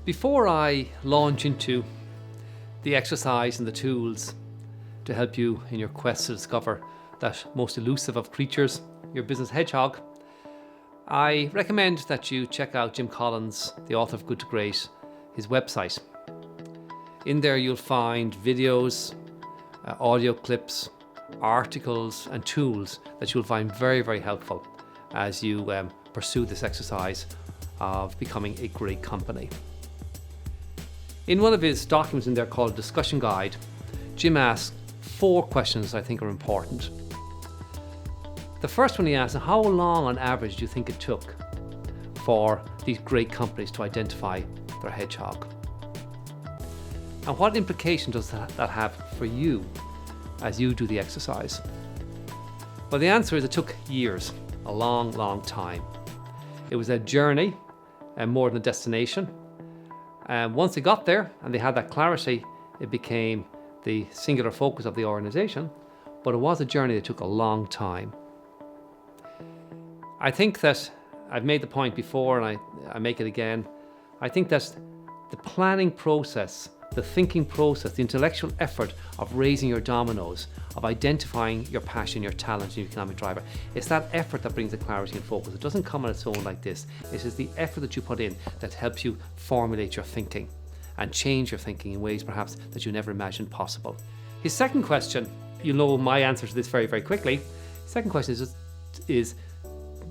Before I launch into the exercise and the tools to help you in your quest to discover that most elusive of creatures, your business hedgehog, I recommend that you check out Jim Collins, the author of Good to Great, his website. In there you'll find videos, audio clips, articles and tools that you'll find very, very helpful as you pursue this exercise of becoming a great company. In one of his documents in there called Discussion Guide, Jim asks 4 questions I think are important. The first one he asks, how long on average do you think it took for these great companies to identify their hedgehog? And what implication does that have for you as you do the exercise? Well, the answer is it took years, a long, long time. It was a journey and more than a destination. And once they got there and they had that clarity, it became the singular focus of the organization, but it was a journey that took a long time. I think that I've made the point before and I make it again. I think that the planning process, the thinking process, the intellectual effort of raising your dominoes, of identifying your passion, your talent, your economic driver, it's that effort that brings the clarity and focus. It doesn't come on its own like this. It is the effort that you put in that helps you formulate your thinking and change your thinking in ways perhaps that you never imagined possible. His second question, you'll know my answer to this very, very quickly. Second question is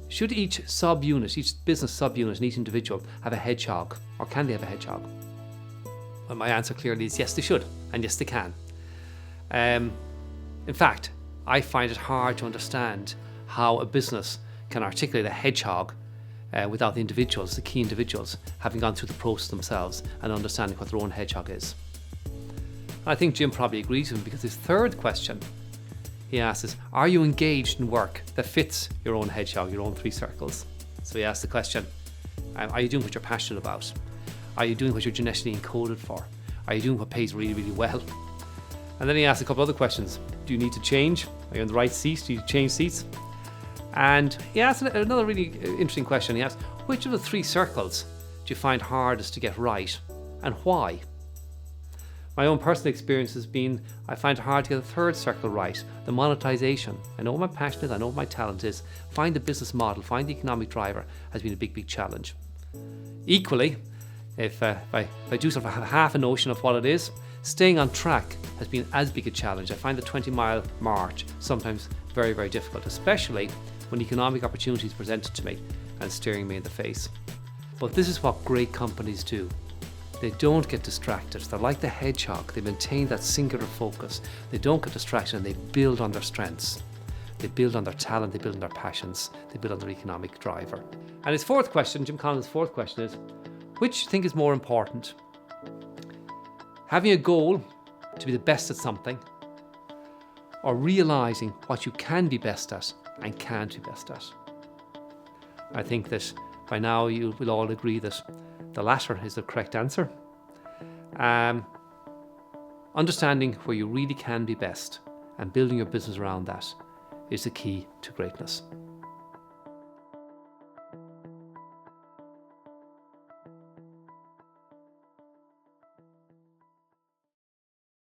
should each subunit, each business subunit and each individual have a hedgehog, or can they have a hedgehog? Well, my answer clearly is yes, they should, and yes, they can. In fact, I find it hard to understand how a business can articulate a hedgehog without the individuals, the key individuals, having gone through the process themselves and understanding what their own hedgehog is. I think Jim probably agrees with him because his third question he asks is, are you engaged in work that fits your own hedgehog, your own 3 circles? So he asks the question, are you doing what you're passionate about? Are you doing what you're genetically encoded for? Are you doing what pays really, really well? And then he asks a couple other questions. Do you need to change? Are you in the right seat? Do you change seats? And he asks another really interesting question. He asks, which of the 3 circles do you find hardest to get right and why? My own personal experience has been, I find it hard to get the 3rd circle right, the monetization. I know what my passion is, I know what my talent is. Find the business model, find the economic driver has been a big, big challenge. Equally, if I do sort of have half a notion of what it is, staying on track has been as big a challenge. I find the 20-mile march sometimes very, very difficult, especially when economic opportunities presented to me and staring me in the face. But this is what great companies do. They don't get distracted. They're like the hedgehog. They maintain that singular focus. They don't get distracted and they build on their strengths. They build on their talent, they build on their passions, they build on their economic driver. And his 4th question, Jim Collins' 4th question is, which do you think is more important? Having a goal to be the best at something, or realizing what you can be best at and can't be best at? I think that by now you will all agree that the latter is the correct answer. Understanding where you really can be best and building your business around that is the key to greatness.